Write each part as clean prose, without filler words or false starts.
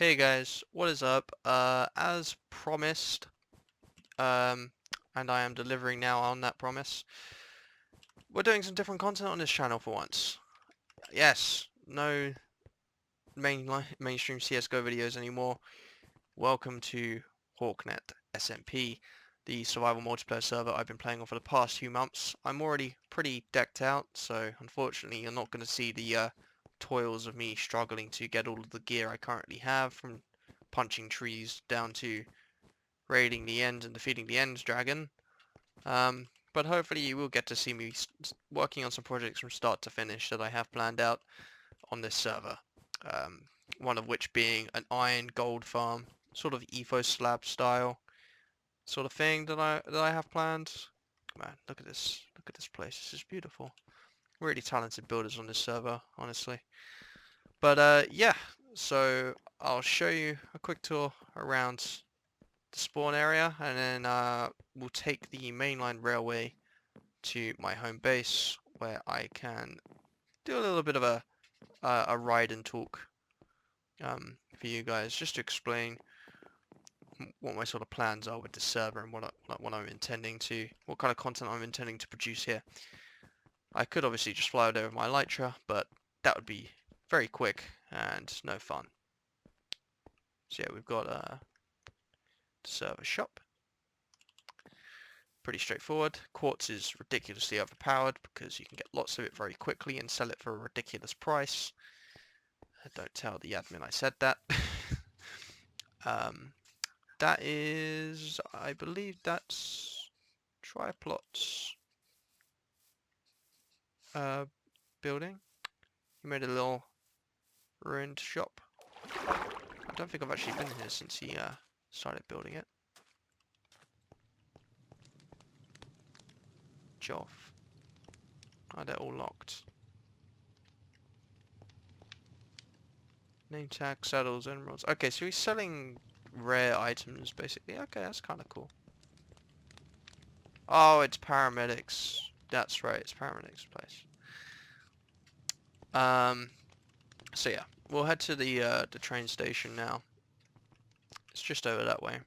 Hey guys, what is up? As promised, and I am delivering now on that promise, we're doing some different content on this channel for once. Yes, no mainstream CSGO videos anymore. Welcome to Hawknet SMP, the survival multiplayer server I've been playing on for the past few months. I'm already pretty decked out, so unfortunately you're not going to see the toils of me struggling to get all of the gear I currently have, from punching trees down to raiding the end and defeating the end dragon. But hopefully you will get to see me working on some projects from start to finish that I have planned out on this server. Um, one of which being an iron gold farm, sort of ethos slab style sort of thing that I have planned. Man, look at this! Look at this place. This is beautiful. Really talented builders on this server, honestly. But yeah, so I'll show you a quick tour around the spawn area, and then we'll take the mainline railway to my home base, where I can do a little bit of a ride and talk for you guys, just to explain what my sort of plans are with the server and what I'm intending to, what kind of content I'm intending to produce here. I could obviously just fly over my Elytra, but that would be very quick and no fun. So yeah, we've got the server shop. Pretty straightforward. Quartz is ridiculously overpowered because you can get lots of it very quickly and sell it for a ridiculous price. Don't tell the admin I said that. um, that is, I believe that's Triplot's building. He made a little ruined shop. I don't think I've actually been here since he started building it. Joff. Oh, they're all locked. Name tag, saddles, emeralds. Okay, so he's selling rare items, basically. Okay, that's kind of cool. Oh, it's paramedics. That's right, it's paramedics' place. So yeah, we'll head to the train station now. It's just over that way.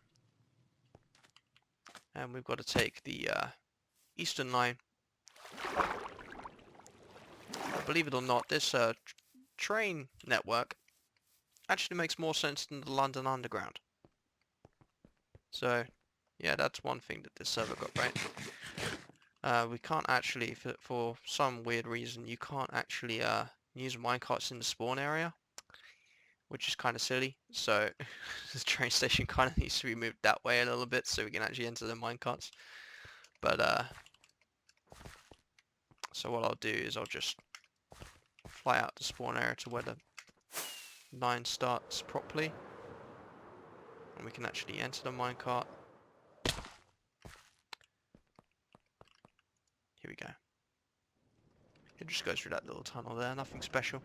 And we've got to take the Eastern Line. Believe it or not, this train network actually makes more sense than the London Underground. So, yeah, that's one thing that this server got right. We can't actually, for some weird reason, you can't actually use minecarts in the spawn area, which is kind of silly. So, the train station kind of needs to be moved that way a little bit so we can actually enter the minecarts. But, so what I'll do is I'll just fly out the spawn area to where the line starts properly. And we can actually enter the minecart. Here we go. It just goes through that little tunnel there, nothing special.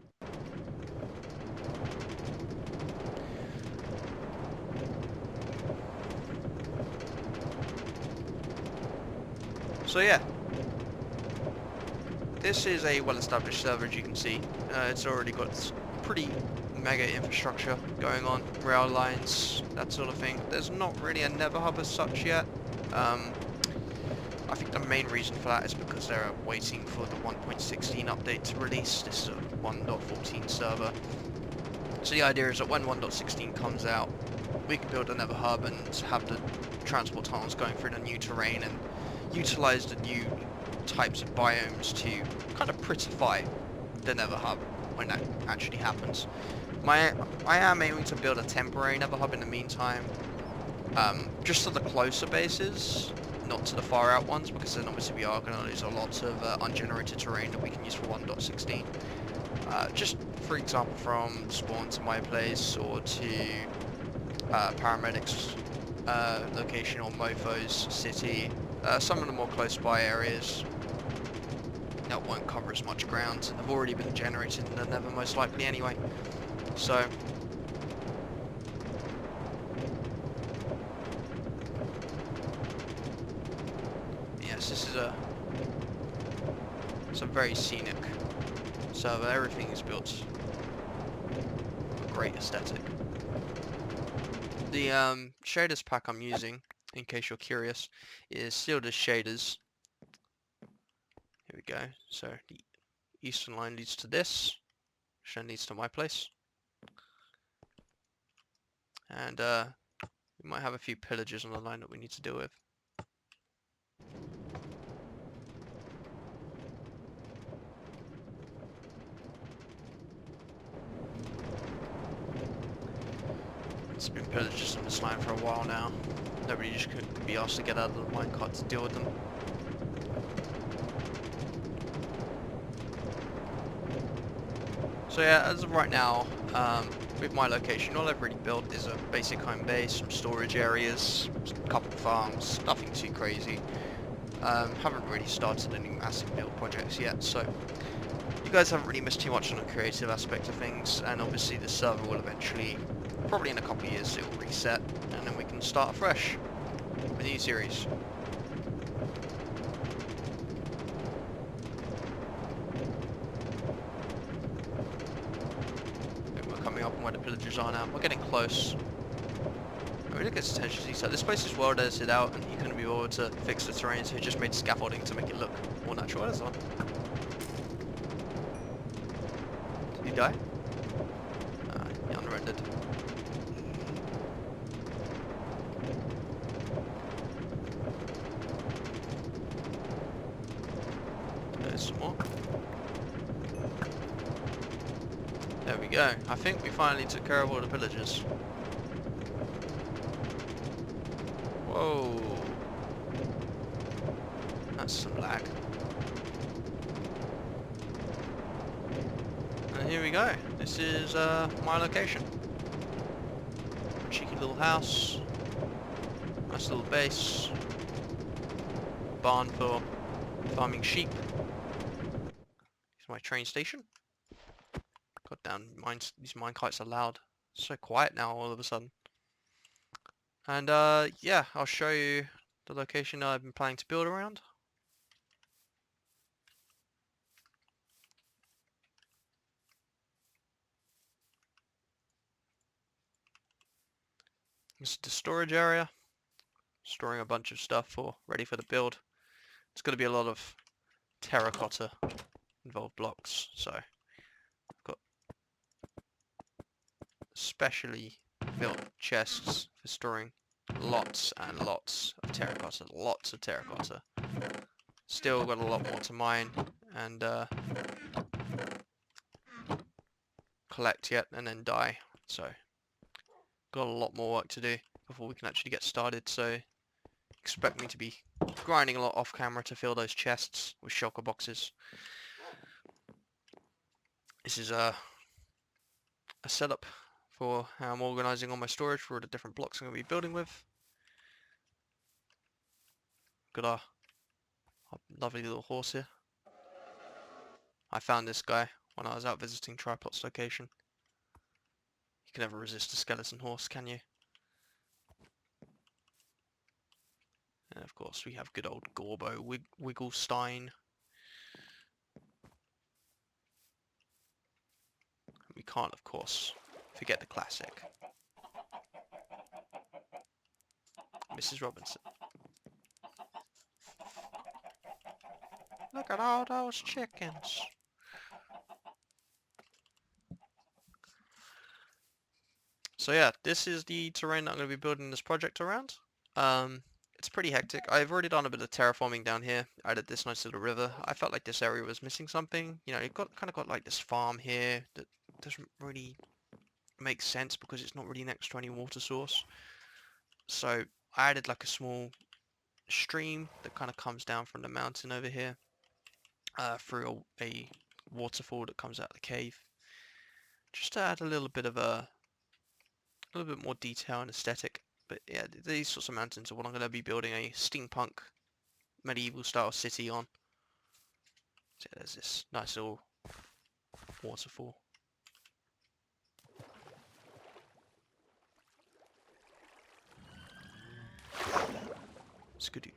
So yeah, this is a well-established server, as you can see. It's already got pretty mega infrastructure going on, rail lines, that sort of thing. There's not really a nether hub as such yet. I think the main reason for that is because they're waiting for the 1.16 update to release. This is a 1.14 server. So the idea is that when 1.16 comes out, we can build a nether hub and have the transport tunnels going through the new terrain and utilize the new types of biomes to kind of prettify the nether hub when that actually happens. I am aiming to build a temporary nether hub in the meantime, just to the closer bases, not to the far out ones, because then obviously we are going to lose a lot of ungenerated terrain that we can use for 1.16. Just for example, from spawn to my place or to paramedics location or Mofo's city, some of the more close by areas that won't cover as much ground and have already been generated in the nether most likely anyway. So yes, this is it's a very scenic server. Everything is built with a great aesthetic. The shaders pack I'm using, in case you're curious, is sealed as shaders. Here we go. So the eastern line leads to this, which then leads to my place. And we might have a few pillages on the line that we need to deal with. It's been pillages on this line for a while now. Nobody just could be asked to get out of the minecart to deal with them. So yeah, as of right now, with my location, all I've really built is a basic home base, some storage areas, a couple farms, nothing too crazy. Haven't really started any massive build projects yet, so you guys haven't really missed too much on the creative aspect of things, and obviously the server will eventually, probably in a couple of years, it will reset, and then we can start afresh with a new series. We're coming up on where the pillagers are now. We're getting close. I mean, look at potentially. So this place is well edited out, and you couldn't be able to fix the terrain, so he just made scaffolding to make it look more natural as well. Did he die? He unrendered. There's some more. There we go. I think we finally took care of all the pillagers. Whoa. That's some lag. And here we go. This is my location. Cheeky little house. Nice little base. Barn for farming sheep. Here's my train station. God damn, these minecarts are loud. So quiet now all of a sudden. And yeah, I'll show you the location I've been planning to build around. This is the storage area. Storing a bunch of stuff ready for the build. It's going to be a lot of terracotta involved blocks, so I've got specially built chests for storing lots and lots of terracotta. Lots of terracotta. Still got a lot more to mine and collect yet and then dye. So got a lot more work to do before we can actually get started. So expect me to be grinding a lot off camera to fill those chests with shulker boxes. This is a setup for how I'm organising all my storage for all the different blocks I'm going to be building with. Got our lovely little horse here. I found this guy when I was out visiting Tripod's location. You can never resist a skeleton horse, can you? And of course we have good old Gorbo Wigglestein. We can't, of course, forget the classic. Mrs. Robinson. Look at all those chickens. So yeah, this is the terrain that I'm going to be building this project around. It's pretty hectic. I've already done a bit of terraforming down here. I added this nice little river. I felt like this area was missing something. You know, you've kind of got like this farm here that doesn't really make sense because it's not really next to any water source. So I added like a small stream that kind of comes down from the mountain over here through a waterfall that comes out of the cave. Just to add a little bit more detail and aesthetic. But yeah, these sorts of mountains are what I'm going to be building a steampunk medieval style city on. So there's this nice little waterfall. Skadoosh.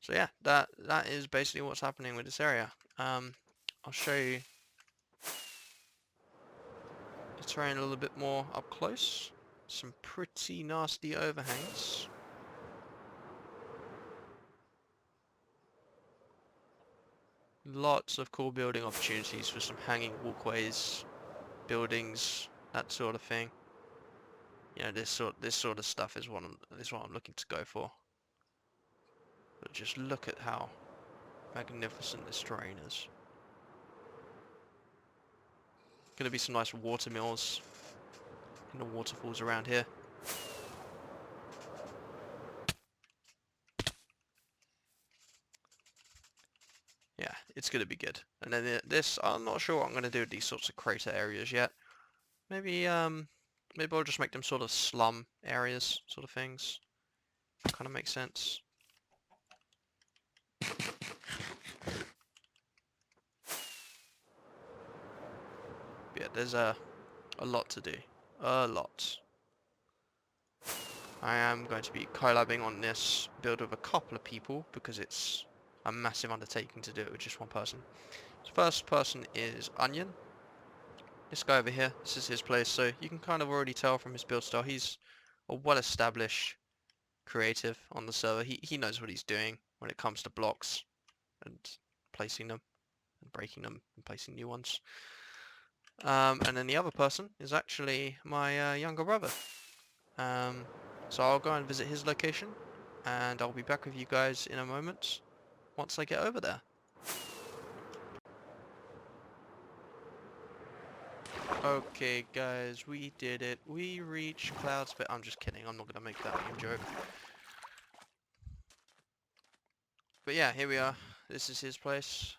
So yeah, that is basically what's happening with this area. I'll show you the terrain a little bit more up close. Some pretty nasty overhangs. Lots of cool building opportunities for some hanging walkways, buildings, that sort of thing. You know, this sort of stuff is what I'm looking to go for. But just look at how magnificent this terrain is. Gonna be some nice water mills in the waterfalls around here. Yeah, it's gonna be good. And then this, I'm not sure what I'm gonna do with these sorts of crater areas yet. Maybe maybe I'll just make them sort of slum areas, sort of things. Kind of makes sense. But yeah, there's a lot to do. A lot. I am going to be collabing on this build with a couple of people because it's a massive undertaking to do it with just one person. The first person is Onion. This guy over here, this is his place, so you can kind of already tell from his build style, he's a well-established creative on the server. He knows what he's doing when it comes to blocks and placing them and breaking them and placing new ones. And then the other person is actually my younger brother. So I'll go and visit his location, and I'll be back with you guys in a moment once I get over there. Okay guys, we did it. We reached Cloud's Bit. I'm just kidding, I'm not gonna make that meme joke. But yeah, here we are. This is his place.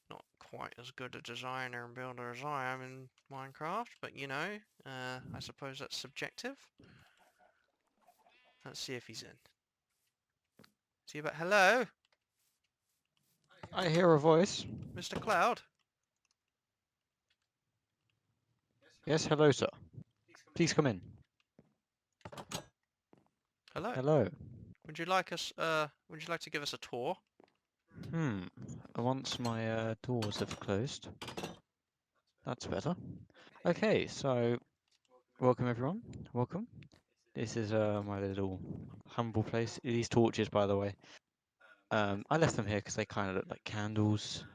Not quite as good a designer and builder as I am in Minecraft, but you know, I suppose that's subjective. Let's see if he's in. See about hello, I hear a voice. Mr. Cloud. Yes, hello, sir. Please come in. Hello. Hello. Would you like to give us a tour? Hmm. Once my doors have closed. That's better. Okay, so welcome everyone. Welcome. This is my little humble place. These torches, by the way. I left them here because they kind of look like candles.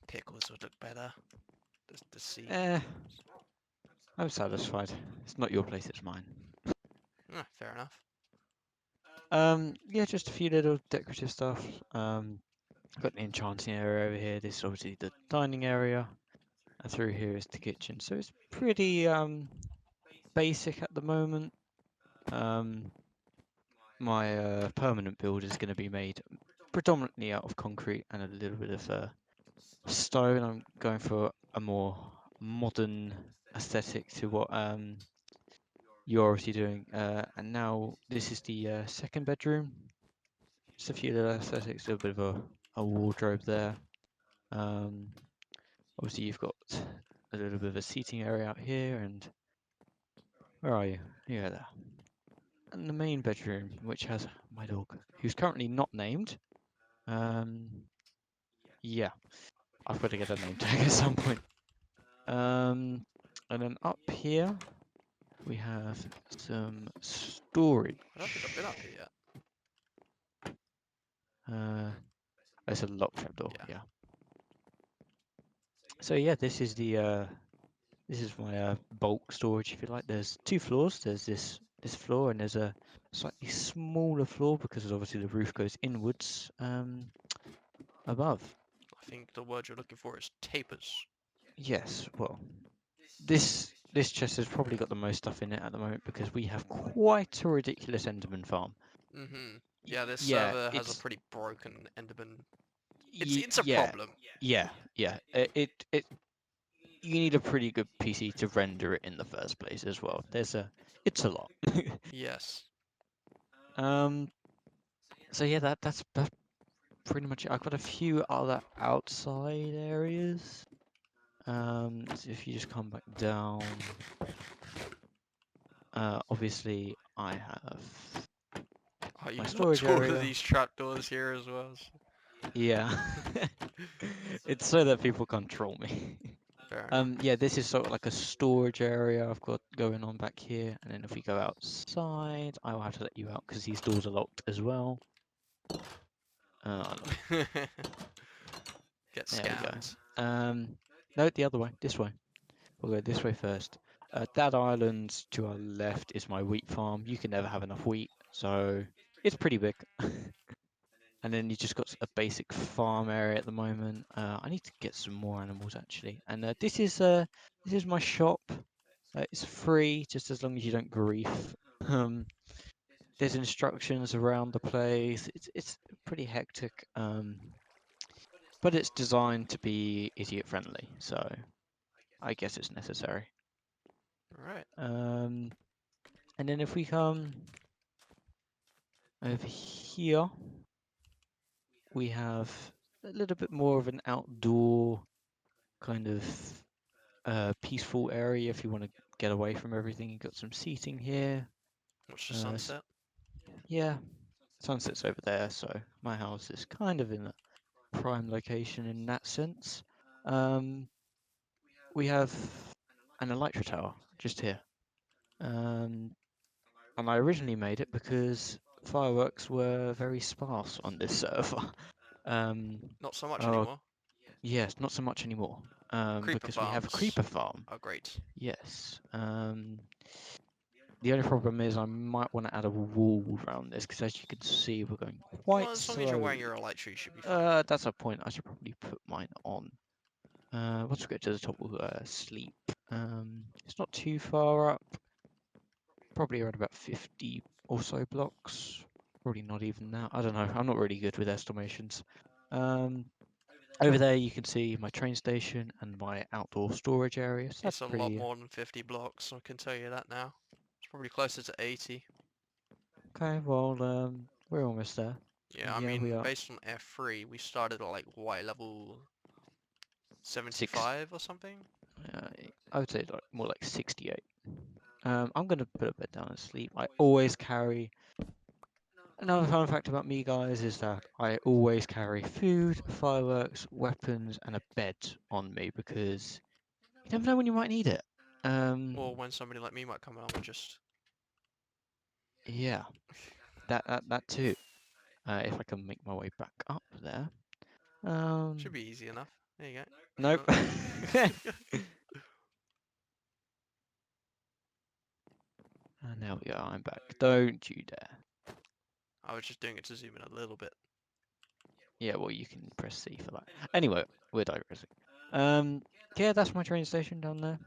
Pickles would look better. The sea. Eh, I'm satisfied. It's not your place, it's mine. Fair enough. Yeah, just a few little decorative stuff. Got an enchanting area over here. This is obviously the dining area. And through here is the kitchen. So it's pretty basic at the moment. My permanent build is going to be made predominantly out of concrete and a little bit of stone. I'm going for a more modern aesthetic to what you're obviously doing. And now this is the second bedroom. Just a few little aesthetics, a little bit of a wardrobe there. Obviously you've got a little bit of a seating area out here, and where are you? Yeah, there. And the main bedroom, which has my dog, who's currently not named. Um, yeah, I've got to get a name tag at some point. And then up here we have some storage. I don't think I've been up here yet. There's a lock trap door. Yeah. Yeah. So yeah, this is my bulk storage, if you like. There's two floors. There's this floor, and there's a slightly smaller floor because obviously the roof goes inwards above. I think the word you're looking for is tapers. Yes, well, this chest has probably got the most stuff in it at the moment because we have quite a ridiculous Enderman farm. Yeah, this Yeah, server has a it's pretty broken Enderman. It's a yeah, problem. yeah. It you need a pretty good PC to render it in the first place as well. It's a lot. Yes. um. So yeah, that's pretty much it. I've got a few other outside areas. So if you just come back down, obviously I have Oh, my you've got storage all of area. these trapdoors here as well. Yeah. It's so that people can't troll me. Fair enough. Yeah, this is sort of like a storage area I've got going on back here, and then if we go outside, I will have to let you out because these doors are locked as well. Look, Get there we go. scammed. No, the other way, this way. We'll go this way first. That island to our left is my wheat farm. You can never have enough wheat, so it's pretty big. And then you just got a basic farm area at the moment. I need to get some more animals actually. And this is my shop. It's free just as long as you don't grief. Um, there's instructions around the place. It's pretty hectic. But it's designed to be idiot friendly, so I guess it's necessary. Alright. And then if we come over here, we have a little bit more of an outdoor kind of peaceful area if you want to get away from everything. You've got some seating here. Watch the Uh, sunset. yeah, sunset's over there, so my house is kind of in a prime location in that sense. Um, we have an elytra tower just here. Um, and I originally made it because fireworks were very sparse on this server. Um, Not so much oh, anymore. yes, not so much anymore. Creeper Because we have a farms creeper farm. are great. Yes. The only problem is I might want to add a wall around this because as you can see, we're going Well, quite as long as you're wearing slowly. your elytra, you should be fine. That's a point. I should probably put mine on. Once we get to the top, we'll sleep. It's not too far up. Probably around about 50 or so blocks. Probably not even that. I don't know. I'm not really good with estimations. Um, Over there, you can see my train station and my outdoor storage area. So that's It's a lot pretty more than 50 blocks, I can tell you that now. It's probably closer to 80. okay. Well, we're almost there. Yeah, And I yeah, we mean, are based on F3, we started at like, what, level 6. 75 or something? I would say like more like 68. I'm gonna put a bed down and sleep. I always carry. Another fun fact about me, guys, is that I always carry food, fireworks, weapons, and a bed on me because you never know when you might need it. Or when somebody like me might come along and just... Yeah, that too. If I can make my way back up there. Should be easy enough. There you Nope. go. And there we go. I'm back. Don't you dare. I was just doing it to zoom in a little bit. Yeah, well, you can press C for that. Anyway, we're digressing. Yeah, that's my train station down there.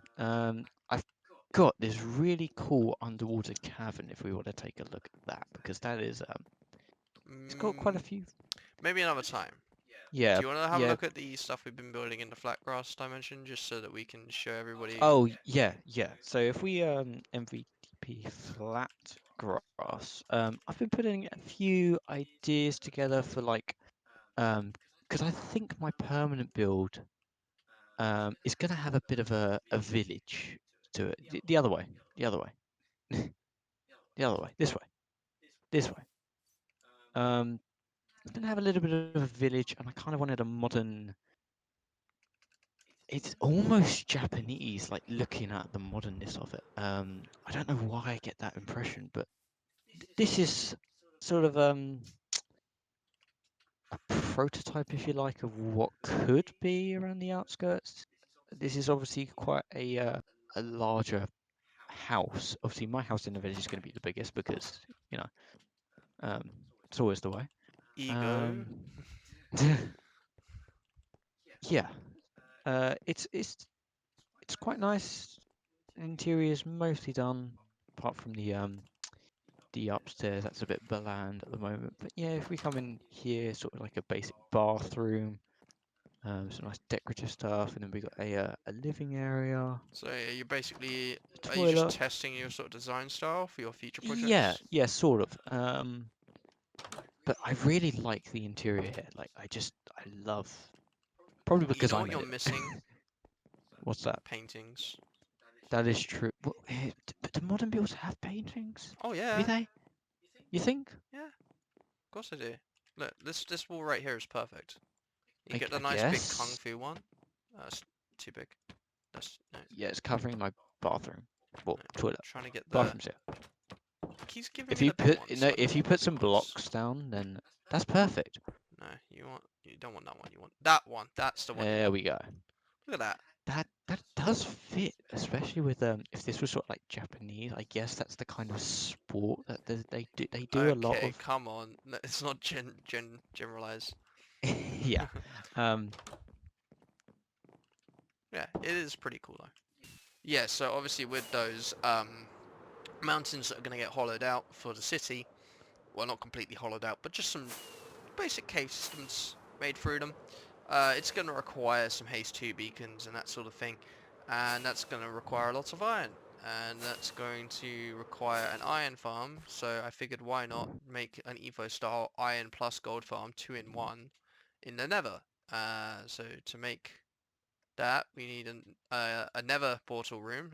I've got this really cool underwater cavern if we want to take a look at that because that is it's got quite a Mm, few. maybe another time. Yeah, Do you want to have a yeah. look at the stuff we've been building in the flat grass dimension, just so that we can show everybody? Oh, yeah, yeah. So if we MVDP flat grass, I've been putting a few ideas together for like because I think my permanent build is gonna have a bit of a village to it. The other way, the other way, the other way, this way, this way. It's gonna have a little bit of a village, and I kind of wanted a modern. It's almost Japanese, like looking at the modernness of it. I don't know why I get that impression, but this is sort of a prototype, if you like, of what could be around the outskirts. This is obviously quite a larger house. Obviously, my house in the village is going to be the biggest because you know um, it's always the way. Ego. Um, yeah, it's quite nice. Interior is mostly done, apart from the upstairs. That's a bit bland at the moment. But yeah, if we come in here, sort of like a basic bathroom, some nice decorative stuff, and then we got a living area, So yeah, you're basically, a are you just toilet. testing your sort of design style for your future Yeah, projects? yeah, sort of. But I really like the interior here. Like, I love, probably You because know I what made you're it. missing? What's that? Paintings. That is true. Well, but the modern builds have paintings. Oh Do yeah. they? You think? Yeah, of course I do. Look, this wall right here is perfect. You get the I nice big kung guess. fu one. That's too big. That's no, Yeah, it's covering my bathroom. Well, no. toilet. Trying to get the. Bathroom's here. He's giving If me you the big put ones. no, I don't if you want the put big some ones. blocks down, then that's perfect. No, you don't want that one. You want that one. That's the one you There want. we go. Look at that. That does fit, especially with if this was sort of like Japanese. I guess that's the kind of sport that they do a lot Okay, of. come on. No, it's not generalize. Yeah. Um. Yeah, it is pretty cool though. Yeah, so obviously with those mountains that are going to get hollowed out for the city, well, not completely hollowed out, but just some basic cave systems made through them. It's going to require some haste 2 beacons and that sort of thing, and that's going to require lots of iron, and that's going to require an iron farm, so I figured why not make an Evo style iron plus gold farm 2 in 1 in the nether. So to make that we need a nether portal room,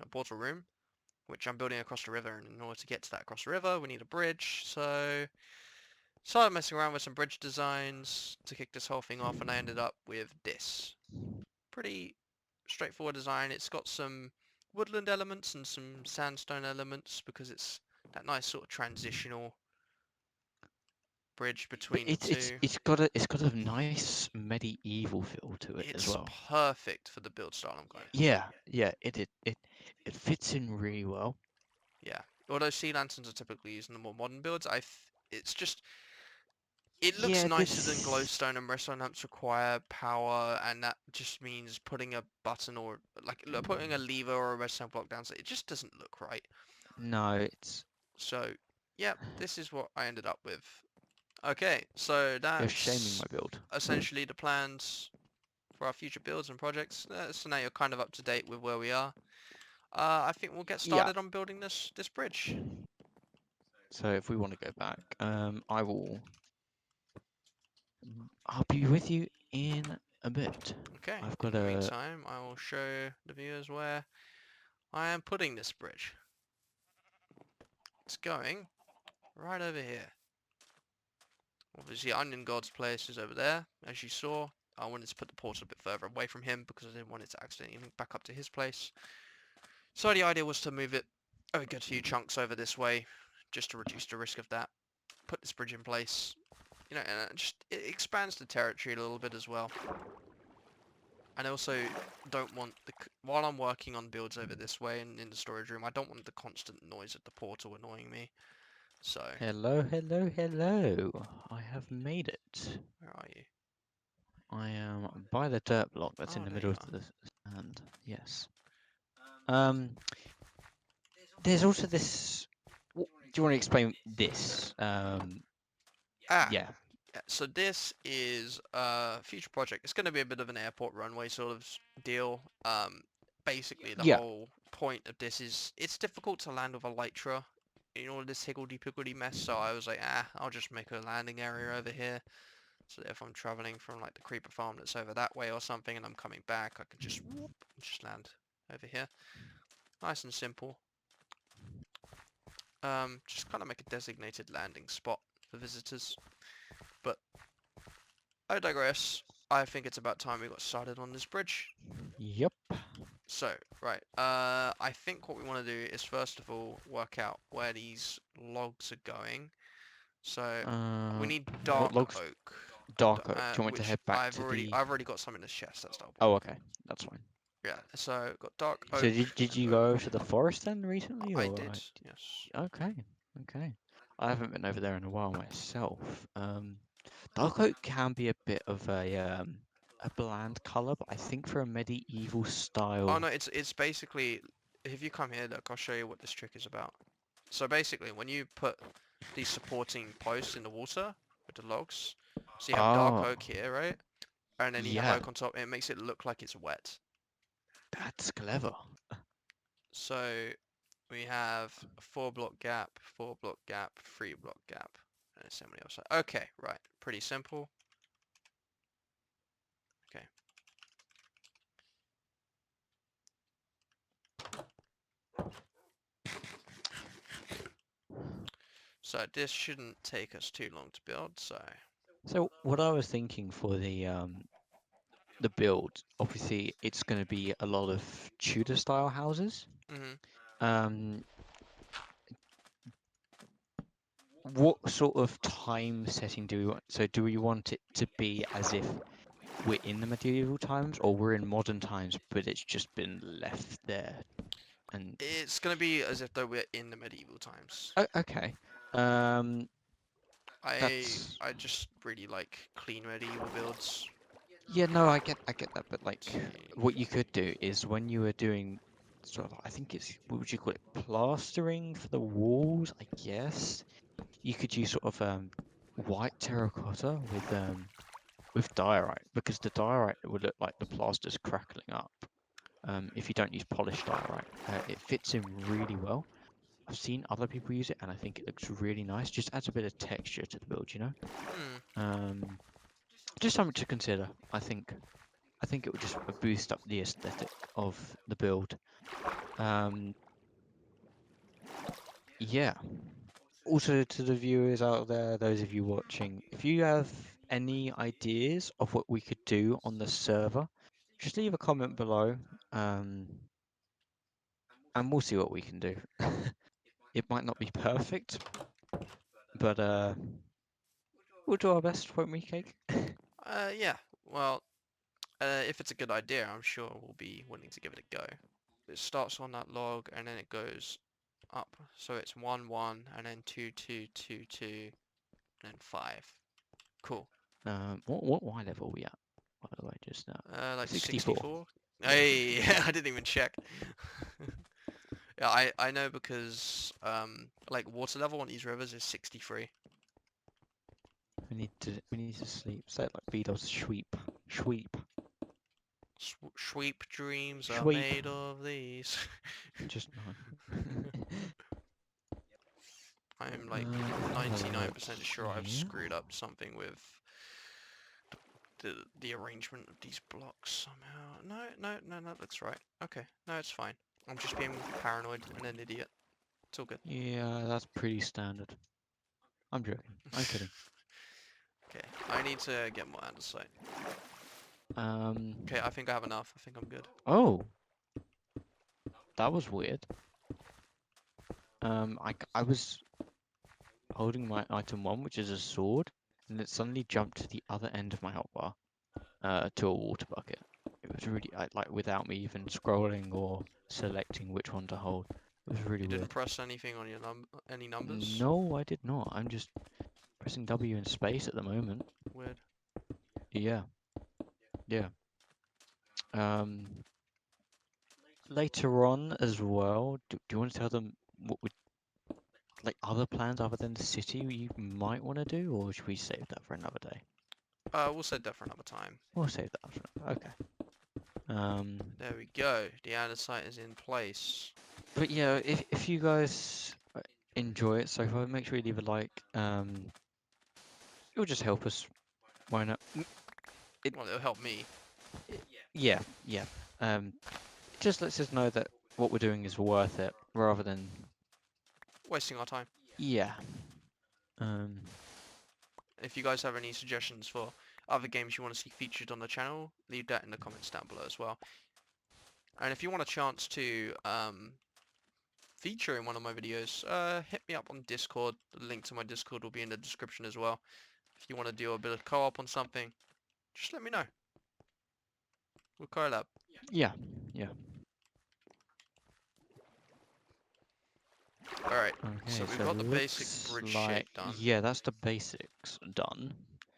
which I'm building across the river, and in order to get to that across the river we need a bridge, so started messing around with some bridge designs to kick this whole thing off, and I ended up with this. Pretty straightforward design. It's got some woodland elements and some sandstone elements because it's that nice sort of transitional bridge But between the it's it's two. it's got a nice medieval feel to it as It's well. perfect for the build style I'm going for. Yeah, yeah. It fits in really well. Yeah. Although sea lanterns are typically used in the more modern builds, it's just it looks Yeah, nicer than this. glowstone, and redstone lamps require power, and that just means putting a button or putting a lever or a redstone block down, so it just doesn't look right. No, it's. So, yeah, this is what I ended up with. Okay, so You're shaming my that's build. essentially the plans for our future builds and projects. So now you're kind of up to date with where we are. I think we'll get Yeah. started on building this bridge. So if we want to go back, I'll be with you in a bit. Okay, I've in got the a. meantime, I will show the viewers where I am putting this bridge. It's going right over here. Obviously, Onion God's place is over there, as you saw. I wanted to put the portal a bit further away from him because I didn't want it to accidentally link back up to his place. So the idea was to move it a good few chunks over this way, just to reduce the risk of that. Put this bridge in place, you know, and it expands the territory a little bit as well. And I also don't want while I'm working on builds over this way and in the storage room, I don't want the constant noise of the portal annoying me. So, Hello, hello, hello. I have made it. where are you? I am by the dirt block that's in Oh, the there you middle of are. the sand. Yes. Um, there's also this. Do you want to explain this? Ah, Yeah. yeah, so this is a future project. It's going to be a bit of an airport runway sort of deal. Basically, the Yeah. whole point of this is it's difficult to land with elytra in all this higgledy-piggledy mess. So I was like, I'll just make a landing area over here. So that if I'm traveling from like the creeper farm that's over that way or something, and I'm coming back, I can just whoop, just land over here. Nice and simple. Just kind of make a designated landing spot for visitors. But I digress. I think it's about time we got started on this bridge. Yep. So, right, I think what we want to do is first of all work out where these logs are going. So, we need What dark logs? oak, Dark oak. Do you want me to which head back to the? I've already got some in this chest. That's the whole point. Oh, okay. That's fine. Yeah, so got dark So oak did and you oak go over wood. to the forest then recently, I or? did, yes. Okay. Okay. I haven't been over there in a while myself. Dark oak can be a bit of a bland color, but I think for a medieval Oh no, style. it's basically, if you come here, look, I'll show you what this trick is about. So basically, when you put these supporting posts in the water with the logs, so you have dark Oh, oak here, right? And then you have yeah, oak on top, and it makes it look like it's wet. that's clever. So we have a 4 block gap, 4 block gap, 3 block gap, and so many else. Okay, right, pretty simple. Okay. So this shouldn't take us too long to build, so So what I was thinking for the build, obviously it's going to be a lot of Tudor style houses. Hmm. Um, what sort of time setting do we want? So do we want it to be as if we're in the medieval times, or we're in modern times, but it's just been left there? And It's gonna be as if though we're in the medieval times. okay, um, that's I just really like clean medieval builds. yeah, no, I get that, but like, See. what you could do is when you were doing sort of, I think it's, what would you call it, plastering for the walls, I guess. You could use sort of white terracotta with diorite, because the diorite would look like the plaster's crackling up. If you don't use polished diorite, it fits in really well. I've seen other people use it, and I think it looks really nice. Just adds a bit of texture to the build, you know. Hmm. Just something to consider. I think it would just boost up the aesthetic of the build. Um, yeah. Also, to the viewers out there, those of you watching, if you have any ideas of what we could do on the server, just leave a comment below, um, and we'll see what we can do. It might not be perfect, but we'll do our best, won't we, Cake? Yeah. Well, if it's a good idea, I'm sure we'll be willing to give it a go. It starts on that log and then it goes up. So it's 1, 1, and then 2, 2, 2, 2, and then 5. Cool. What Y level are we at? By the way, just Like 64. 64? Yeah, Hey, 64. I didn't even check. Yeah, I know because like water level on these rivers is 63. We need to sleep. Say it like B does. Sweep, sweep, Sweep dreams are sweep. made of these. Just no. I'm like Have a look 99% sure I've here. screwed up something with the arrangement of these blocks somehow. No, no, no, that looks right. Okay, no, it's fine. I'm just being paranoid and an idiot. It's all good. Yeah, that's pretty standard. I'm joking. I'm kidding. Okay, I need to get more andesite. Um. Okay, I think I have enough. I think I'm good. Oh, that was weird. I was holding my item one, which is a sword, and it suddenly jumped to the other end of my hotbar, to a water bucket. It was really, like, without me even scrolling or selecting which one to hold. It was really You didn't weird. press anything on your any numbers? No, I did not. I'm just pressing W in space at the moment. Weird. Yeah, yeah. Um, Later on as well, do you want to tell them what would, like, other plans other than the city you might want to do, or should we save that for another day? We'll save that for another time. We'll save that for another. Okay. There we go. The andesite is in place. But yeah, if you guys enjoy it so far, make sure you leave a like. It'll just help us. Why not? It, Well, it'll help me. yeah, yeah. Um, just lets us know that what we're doing is worth it, rather than, Wasting our time. yeah. Um, If you guys have any suggestions for other games you want to see featured on the channel, leave that in the comments down below as well. And if you want a chance to feature in one of my videos, hit me up on Discord. The link to my Discord will be in the description as well. If you want to do a bit of co-op on something, just let me know. We'll collab. yeah, yeah. Alright, so Okay, we've so got the basic looks bridge like, shape done. yeah, that's the basics done.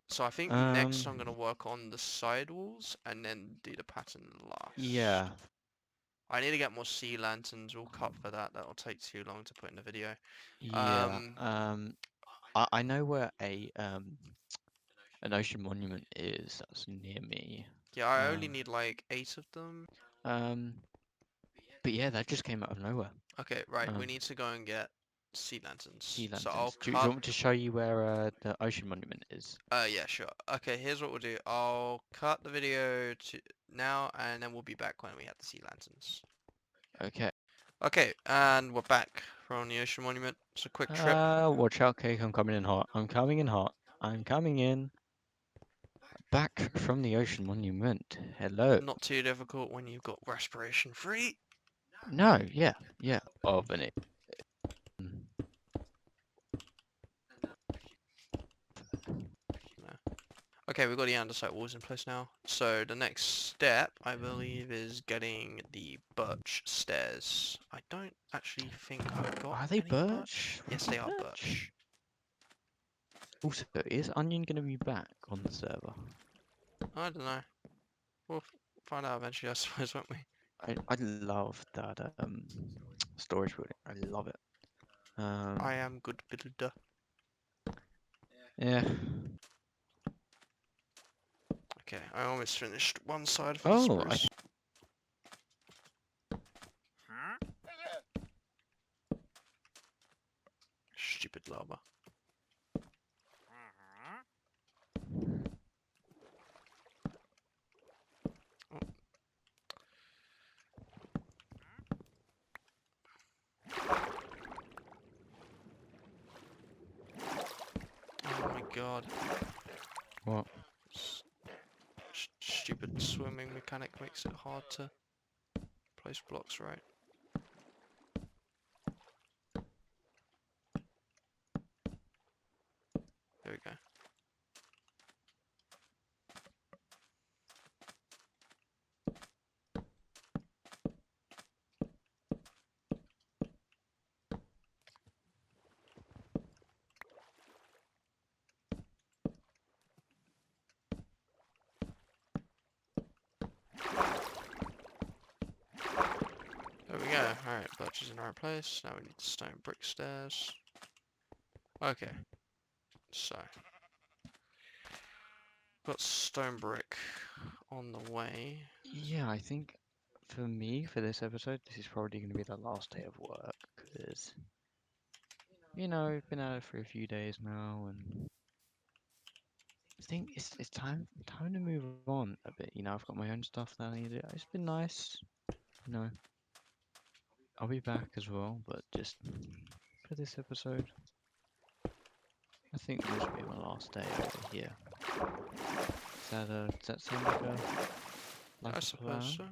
So I think next I'm going to work on the sidewalls and then do the pattern last. Yeah, I need to get more sea lanterns. We'll cut for that. That'll take too long to put in the video. yeah. Um, I know where an ocean monument is. That's near me. yeah, I only Um, need like 8 of them. um, but yeah, that just came out of nowhere. Okay, right. We Um, need to go and get sea lanterns. Sea So I'll lanterns. Do you cut. want me to show you where the ocean monument is? Yeah, sure. Okay, here's what we'll do. I'll cut the video to now, and then we'll be back when we have the sea lanterns. Okay. Okay, and we're back from the ocean monument. It's a quick trip. Watch out, Cake. I'm coming in hot. I'm coming in hot. I'm coming in. back from the ocean monument. Hello. Not too difficult when you've got respiration free. No, yeah, yeah. Oh, but it. Okay, we've got the andesite walls in place now. So the next step, I believe, is getting the birch stairs. I don't actually think I've got Are they any birch? Were Yes, they are birch? birch. Also, is Onion going to be back on the server? I don't know. We'll find out eventually, I suppose, won't we? I love that storage building. I love it. I am good builder. Yeah. Okay, I almost finished one side of the Oh, spruce. Stupid llama. Oh my god. what? Stupid swimming mechanic makes it hard to place blocks right. There we go. There we go. Alright, birch is in the right place. Now we need the stone brick stairs. Okay. So. Got stone brick on the way. Yeah, I think for me, for this episode, this is probably going to be the last day of work because, you know, we've been at it for a few days now, and I think it's time to move on a bit. You know, I've got my own stuff that I need to do. It's been nice. You know, I'll be back as well, but just for this episode, I think this will be my last day over here. Does that sound like I a suppose plan?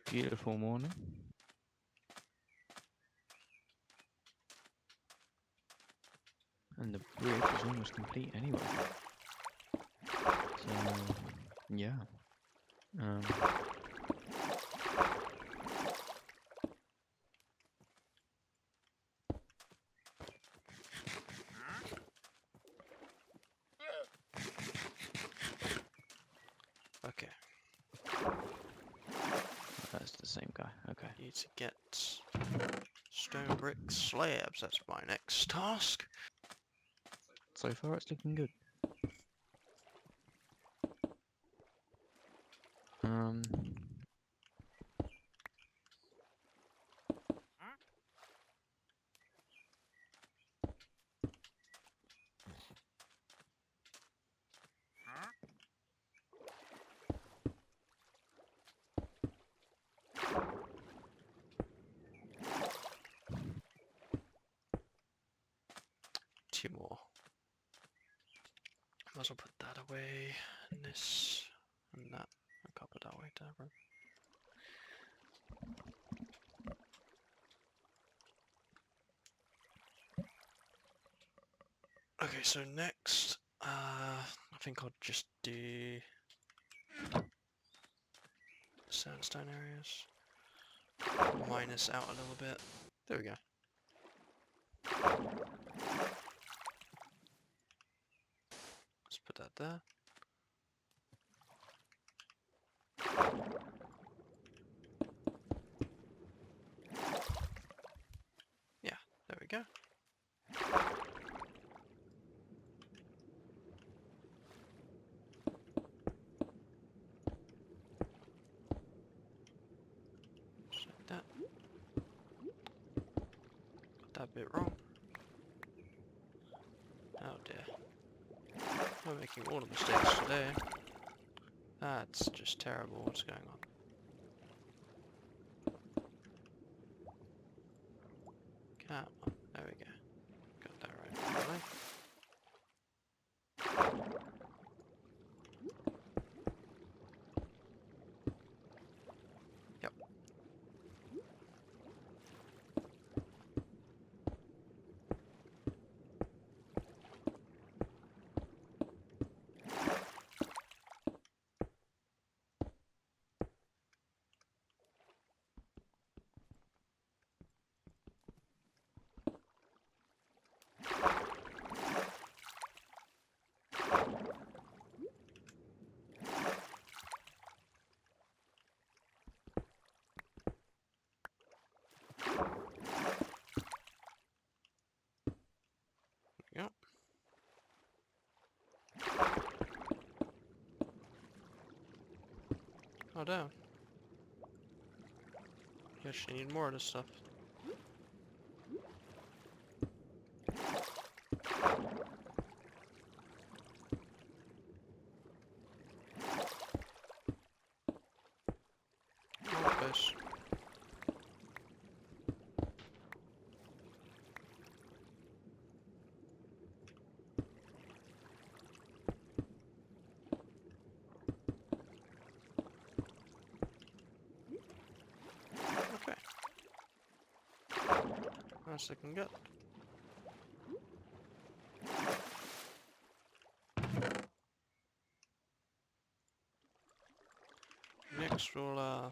so. Beautiful morning. And the bridge is almost complete anyway. So, yeah. Um, Okay. that's the same guy. Okay. Need to get stone brick slabs. That's my next task. So far, it's looking good. Um, 2 more. Might as well put that away, and this, and that. I can't put that away, damn. Okay, so next, I think I'll just do sandstone areas. Minus out a little bit. There we go. Let's put that there. Yeah, there we go. Just like that. Got that bit wrong. Oh dear. I'm making all the mistakes today. That's just terrible. What's going on? Come on. There we go. Got that right. Finally. Oh damn. You actually need more of this stuff. Oh, close. Okay. That's looking good. Next we'll add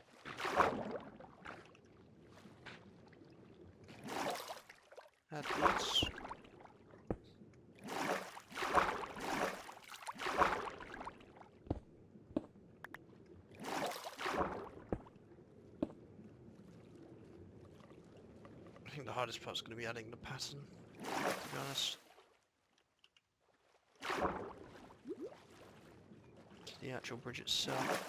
these. I think the hardest part's going to be adding the pattern, to be honest. The actual bridge itself.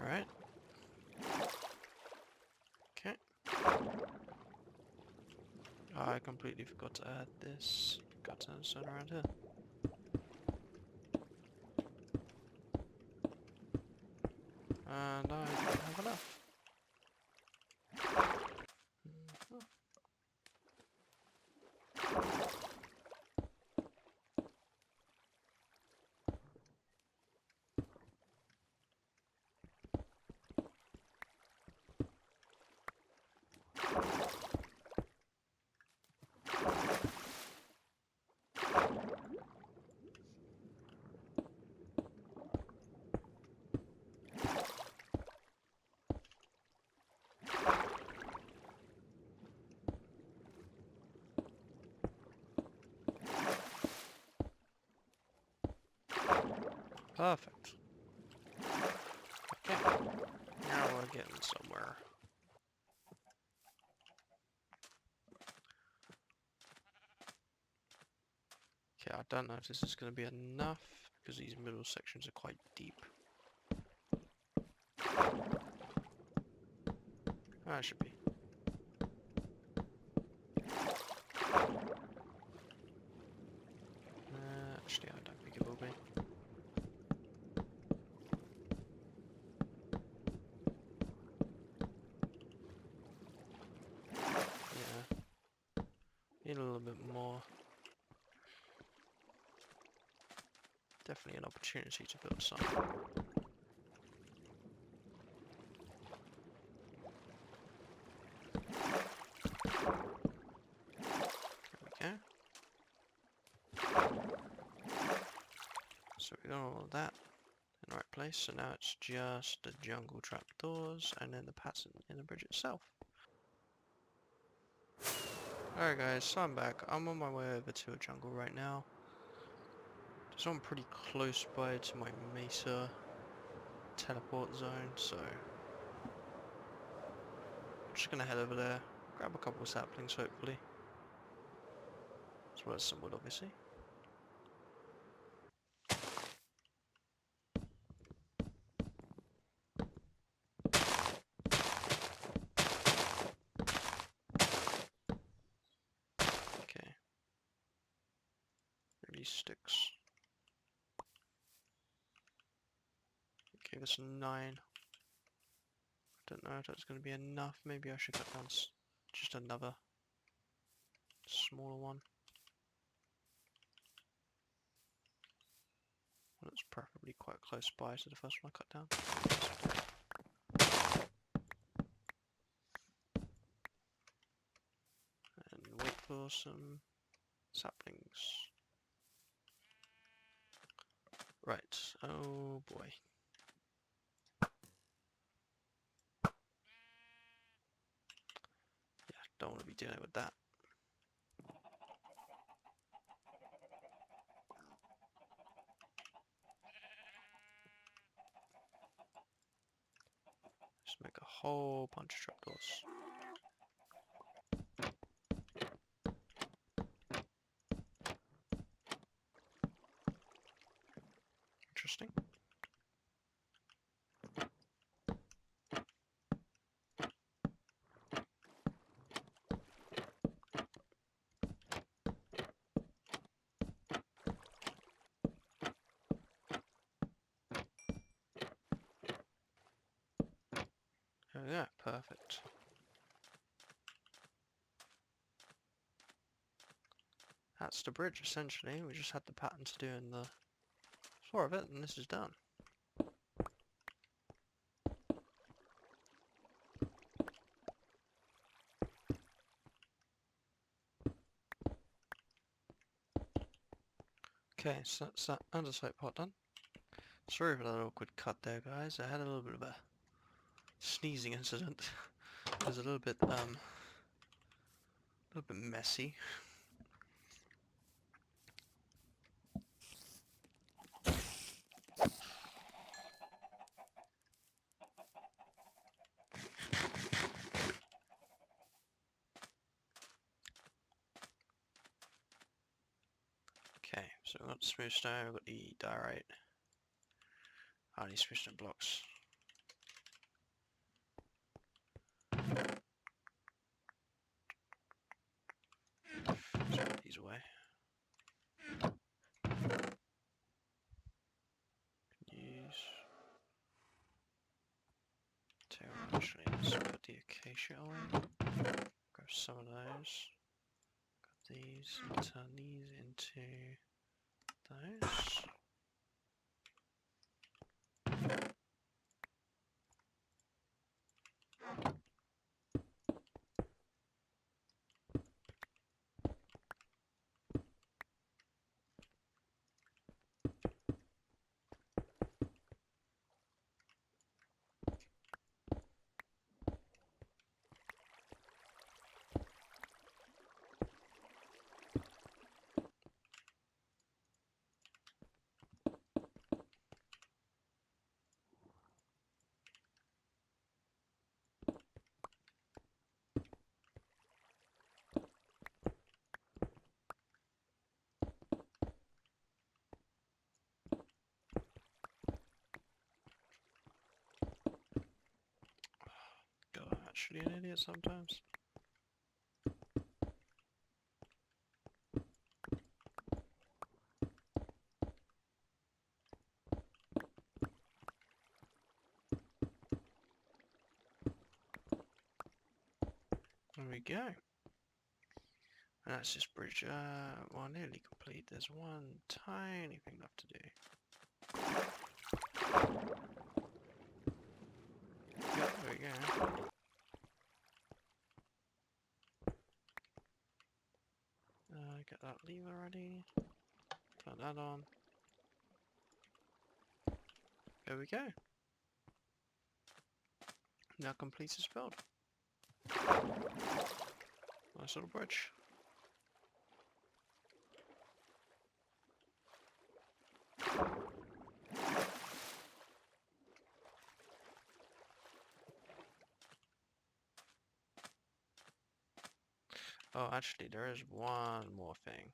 Alright. Okay. I completely forgot to add this gutter zone around here. And I don't have enough. Oh. Perfect. Okay. Now we're getting somewhere. Okay, I don't know if this is going to be enough, because these middle sections are quite deep. Ah, it should be. Actually, I don't think it will be. Yeah. Need a little bit more. Definitely an opportunity to build some. There we go. So we got all of that in the right place, so now it's just the jungle trapdoors and then the pattern in the bridge itself. Alright guys, so I'm back. I'm on my way over to a jungle right now. So I'm pretty close by to my Mesa teleport zone, so I'm just gonna head over there, grab a couple of saplings hopefully, as well as some wood obviously. Okay. These sticks. Okay, that's 9. Don't know if that's going to be enough. Maybe I should cut down just another smaller one. That's preferably quite close by to the first one I cut down. And wait for some Saplings. Right. Oh boy. Yeah, don't want to be dealing with that. Just make a whole bunch of trapdoors. Interesting. Oh yeah, perfect. That's the bridge essentially. We just had the pattern to do in the floor of it, and this is done. Okay, so that's that underside part done. Sorry for that awkward cut there, guys. I had a little bit of a sneezing incident. It was a little bit messy. Okay, so we've got smooth stone, we've got the diorite. I need smooth stone blocks. Let's put these away. Use. Actually, let's put the acacia away. Grab some of those. Grab these and turn these into those. God, I'm actually an idiot sometimes. There we go. And that's this bridge, well, nearly complete. There's one tiny thing left to do. Yep, there we go. Get that lever ready. Turn that on. There we go. Now completes its build. Nice little bridge. Oh, actually, there is one more thing.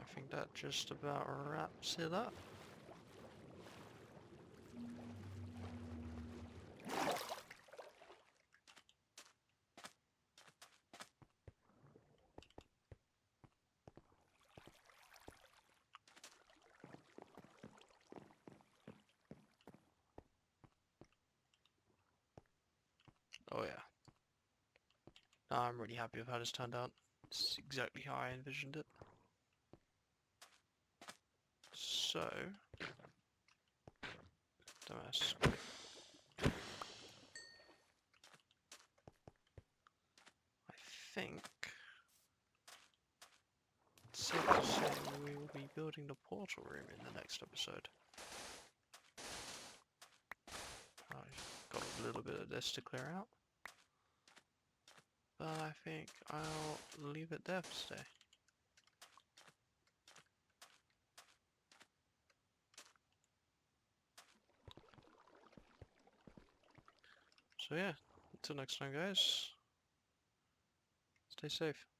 I think that just about wraps it up. Oh yeah. No, I'm really happy with how this turned out. It's exactly how I envisioned it. So, dumbass. I think it's safe to say we will be building the portal room in the next episode. I've got a little bit of this to clear out. But I think I'll leave it there for today. So yeah, until next time guys, stay safe.